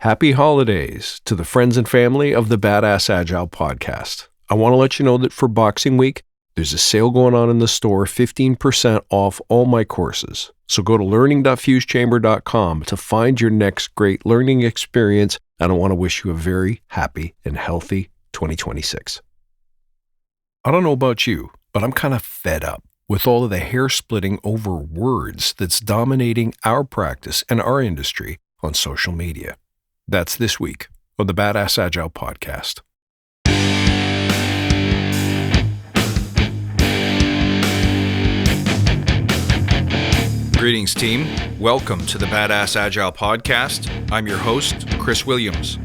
Happy holidays to the friends and family of the Badass Agile podcast. I want to let you know that for Boxing Week, there's a sale going on in the store, 15% off all my courses. So go to learning.fusechamber.com to find your next great learning experience, and I want to wish you a very happy and healthy 2026. I don't know about you, but I'm kind of fed up with all of the hair splitting over words that's dominating our practice and our industry on social media. That's this week on the Badass Agile podcast. Greetings, team. Welcome to the Badass Agile podcast. I'm your host, Chris Williams.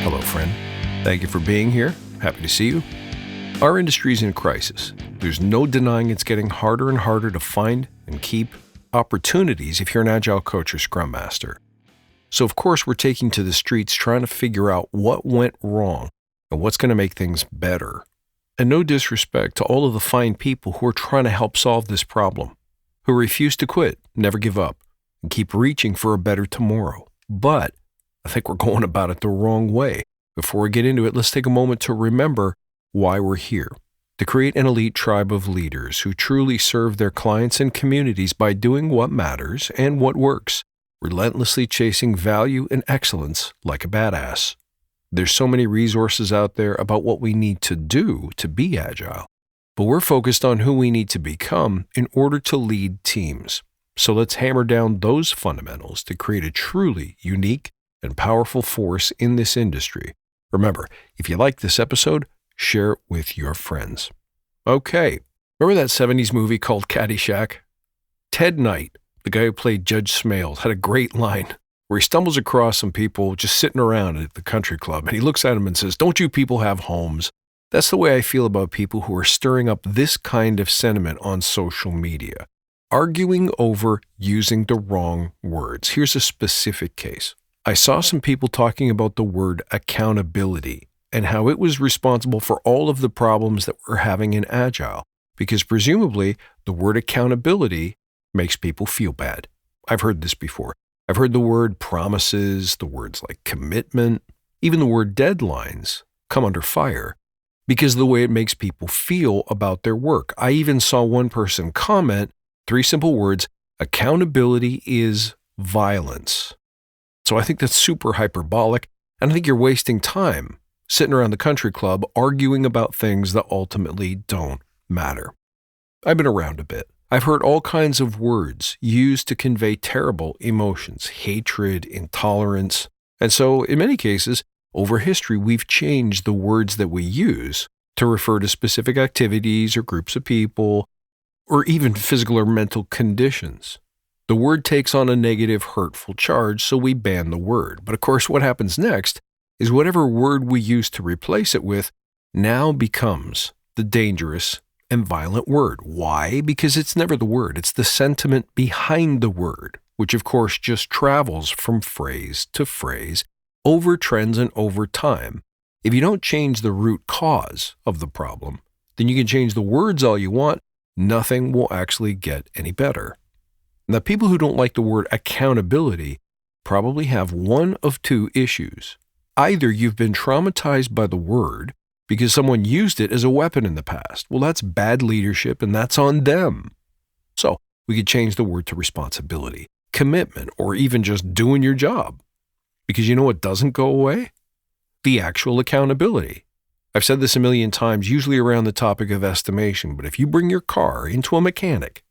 Hello, friend. Thank you for being here. Happy to see you. Our industry is in crisis. There's no denying it's getting harder and harder to find and keep opportunities if you're an Agile coach or Scrum Master. So, of course, we're taking to the streets trying to figure out what went wrong and what's going to make things better. And no disrespect to all of the fine people who are trying to help solve this problem, who refuse to quit, never give up, and keep reaching for a better tomorrow. But I think we're going about it the wrong way. Before we get into it, let's take a moment to remember why we're here. To create an elite tribe of leaders who truly serve their clients and communities by doing what matters and what works, relentlessly chasing value and excellence like a badass. There's so many resources out there about what we need to do to be agile, but we're focused on who we need to become in order to lead teams. So let's hammer down those fundamentals to create a truly unique and powerful force in this industry. Remember, if you like this episode, share it with your friends. Okay, remember that 70s movie called Caddyshack? Ted Knight, the guy who played Judge Smales, had a great line where he stumbles across some people just sitting around at the country club, and he looks at them and says, "Don't you people have homes?" That's the way I feel about people who are stirring up this kind of sentiment on social media, arguing over using the wrong words. Here's a specific case. I saw some people talking about the word accountability and how it was responsible for all of the problems that we're having in Agile, because presumably the word accountability makes people feel bad. I've heard this before. I've heard the word promises, the words like commitment, even the word deadlines come under fire because of the way it makes people feel about their work. I even saw one person comment, 3 simple words, accountability is violence. So I think that's super hyperbolic, and I think you're wasting time sitting around the country club arguing about things that ultimately don't matter. I've been around a bit. I've heard all kinds of words used to convey terrible emotions, hatred, intolerance. And so in many cases, over history, we've changed the words that we use to refer to specific activities or groups of people, or even physical or mental conditions. The word takes on a negative, hurtful charge, so we ban the word. But of course, what happens next is whatever word we use to replace it with now becomes the dangerous and violent word. Why? Because it's never the word. It's the sentiment behind the word, which of course just travels from phrase to phrase over trends and over time. If you don't change the root cause of the problem, then you can change the words all you want. Nothing will actually get any better. Now, people who don't like the word accountability probably have one of 2 issues. Either you've been traumatized by the word because someone used it as a weapon in the past. Well, that's bad leadership, and that's on them. So we could change the word to responsibility, commitment, or even just doing your job. Because you know what doesn't go away? The actual accountability. I've said this a million times, usually around the topic of estimation, but if you bring your car into a mechanic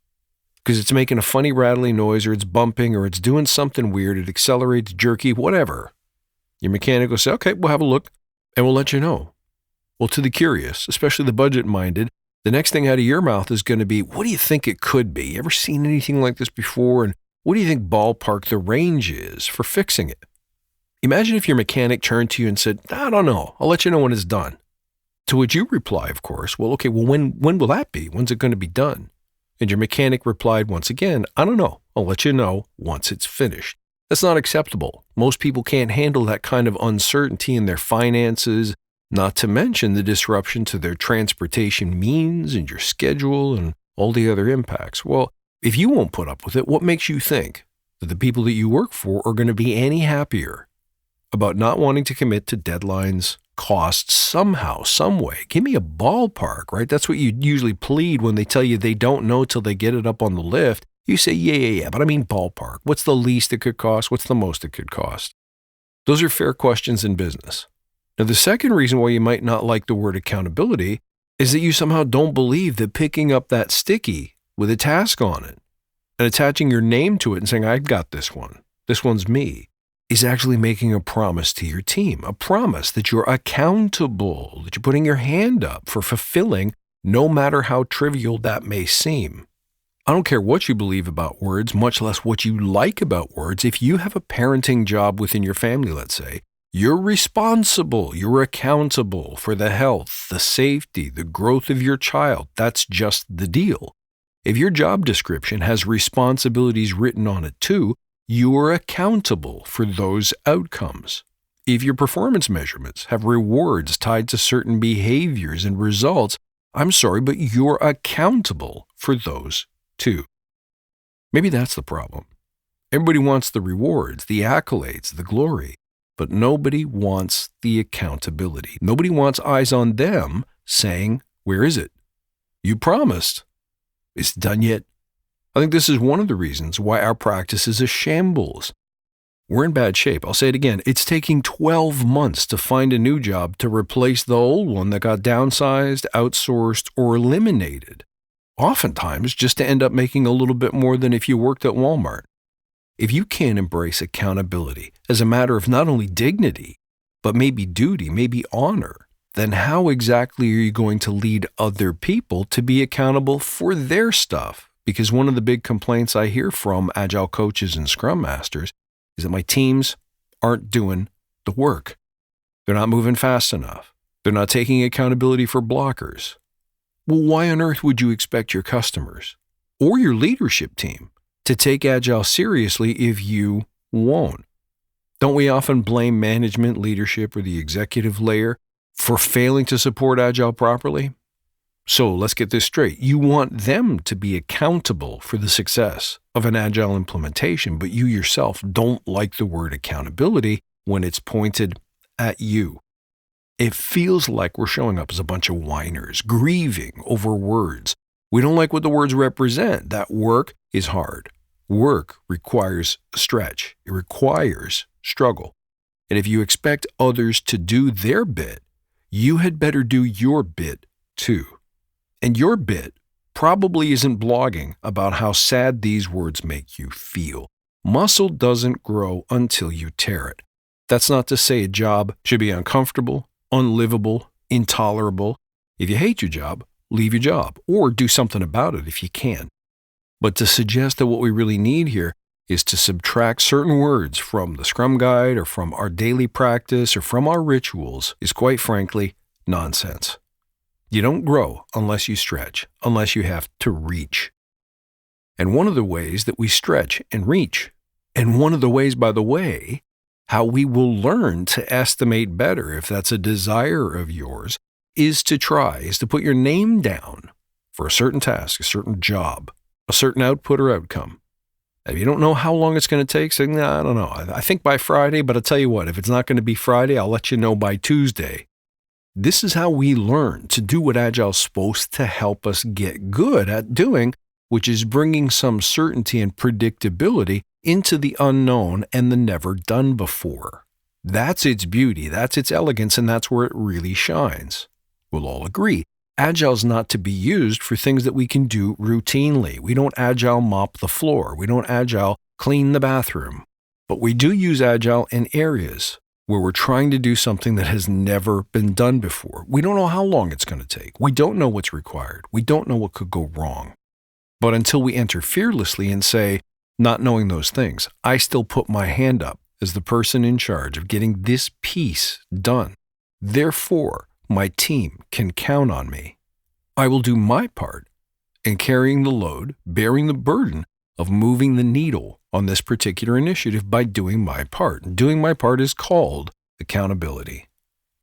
because it's making a funny rattling noise, or it's bumping, or it's doing something weird, it accelerates, jerky, whatever, your mechanic will say, "Okay, we'll have a look, and we'll let you know." Well, to the curious, especially the budget-minded, the next thing out of your mouth is going to be, "What do you think it could be? You ever seen anything like this before? And what do you think ballpark the range is for fixing it?" Imagine if your mechanic turned to you and said, "I don't know. I'll let you know when it's done." To which you reply, of course, "Well, okay, well, when will that be? When's it going to be done?" And your mechanic replied once again, "I don't know. I'll let you know once it's finished." That's not acceptable. Most people can't handle that kind of uncertainty in their finances, not to mention the disruption to their transportation means and your schedule and all the other impacts. Well, if you won't put up with it, what makes you think that the people that you work for are going to be any happier about not wanting to commit to deadlines, costs, somehow, some way? Give me a ballpark, right? That's what you usually plead when they tell you they don't know till they get it up on the lift. You say, yeah, but I mean ballpark. What's the least it could cost? What's the most it could cost? Those are fair questions in business. Now, the second reason why you might not like the word accountability is that you somehow don't believe that picking up that sticky with a task on it and attaching your name to it and saying, I've got this one's me, is actually making a promise to your team, a promise that you're accountable, that you're putting your hand up for fulfilling, no matter how trivial that may seem. I don't care what you believe about words, much less what you like about words. If you have a parenting job within your family, let's say, you're responsible, you're accountable for the health, the safety, the growth of your child. That's just the deal. If your job description has responsibilities written on it too, you are accountable for those outcomes. If your performance measurements have rewards tied to certain behaviors and results, I'm sorry, but you're accountable for those too. Maybe that's the problem. Everybody wants the rewards, the accolades, the glory, but nobody wants the accountability. Nobody wants eyes on them saying, where is it? You promised. Is it done yet? I think this is one of the reasons why our practice is a shambles. We're in bad shape. I'll say it again. It's taking 12 months to find a new job to replace the old one that got downsized, outsourced, or eliminated. Oftentimes just to end up making a little bit more than if you worked at Walmart. If you can't embrace accountability as a matter of not only dignity, but maybe duty, maybe honor, then how exactly are you going to lead other people to be accountable for their stuff? Because one of the big complaints I hear from Agile coaches and Scrum Masters is that my teams aren't doing the work. They're not moving fast enough. They're not taking accountability for blockers. Well, why on earth would you expect your customers or your leadership team to take Agile seriously if you won't? Don't we often blame management, leadership, or the executive layer for failing to support Agile properly? So let's get this straight. You want them to be accountable for the success of an Agile implementation, but you yourself don't like the word accountability when it's pointed at you. It feels like we're showing up as a bunch of whiners, grieving over words. We don't like what the words represent. That work is hard. Work requires stretch. It requires struggle. And if you expect others to do their bit, you had better do your bit too. And your bit probably isn't blogging about how sad these words make you feel. Muscle doesn't grow until you tear it. That's not to say a job should be uncomfortable, unlivable, intolerable. If you hate your job, leave your job or do something about it if you can. But to suggest that what we really need here is to subtract certain words from the Scrum Guide or from our daily practice or from our rituals is quite frankly nonsense. You don't grow unless you stretch, unless you have to reach. And one of the ways that we stretch and reach, and one of the ways, by the way, how we will learn to estimate better, if that's a desire of yours, is to put your name down for a certain task, a certain job, a certain output or outcome. If you don't know how long it's going to take, say, nah, I don't know. I think by Friday, but I'll tell you what, if it's not going to be Friday, I'll let you know by Tuesday. This is how we learn to do what Agile's supposed to help us get good at doing, which is bringing some certainty and predictability into the unknown and the never done before. That's its beauty, that's its elegance, and that's where it really shines. We'll all agree, Agile's not to be used for things that we can do routinely. We don't Agile mop the floor. We don't Agile clean the bathroom. But we do use Agile in areas where we're trying to do something that has never been done before. We don't know how long it's going to take. We don't know what's required. We don't know what could go wrong. But until we enter fearlessly and say, not knowing those things, I still put my hand up as the person in charge of getting this piece done. Therefore, my team can count on me. I will do my part in carrying the load, bearing the burden of moving the needle on this particular initiative by doing my part. Doing my part is called accountability.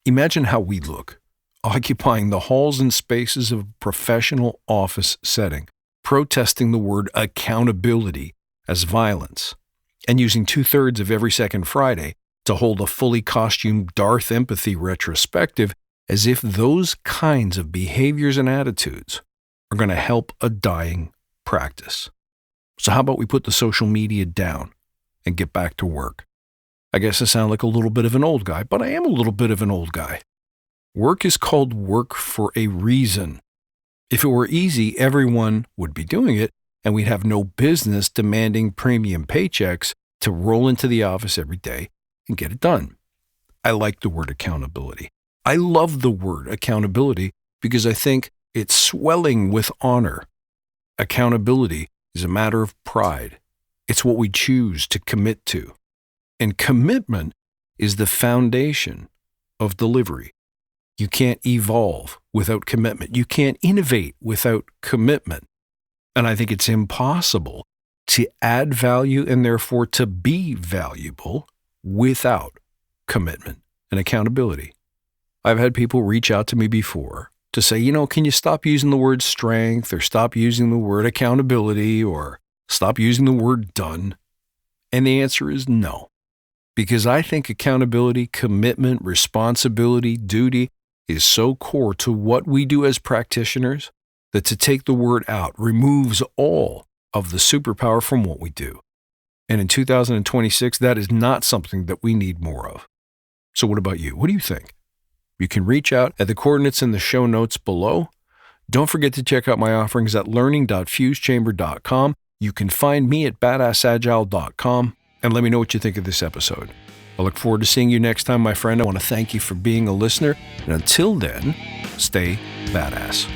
Imagine how we look, occupying the halls and spaces of a professional office setting, protesting the word accountability as violence, and using 2/3 of every second Friday to hold a fully costumed Darth Empathy retrospective as if those kinds of behaviors and attitudes are going to help a dying practice. So how about we put the social media down and get back to work? I guess I sound like a little bit of an old guy, but I am a little bit of an old guy. Work is called work for a reason. If it were easy, everyone would be doing it, and we'd have no business demanding premium paychecks to roll into the office every day and get it done. I like the word accountability. I love the word accountability because I think it's swelling with honor. Accountability is a matter of pride. It's what we choose to commit to. And commitment is the foundation of delivery. You can't evolve without commitment. You can't innovate without commitment. And I think it's impossible to add value and therefore to be valuable without commitment and accountability. I've had people reach out to me before to say, can you stop using the word strength or stop using the word accountability or stop using the word done? And the answer is no. Because I think accountability, commitment, responsibility, duty is so core to what we do as practitioners that to take the word out removes all of the superpower from what we do. And in 2026, that is not something that we need more of. So what about you? What do you think? You can reach out at the coordinates in the show notes below. Don't forget to check out my offerings at learning.fusechamber.com. You can find me at badassagile.com. And let me know what you think of this episode. I look forward to seeing you next time, my friend. I want to thank you for being a listener. And until then, stay badass.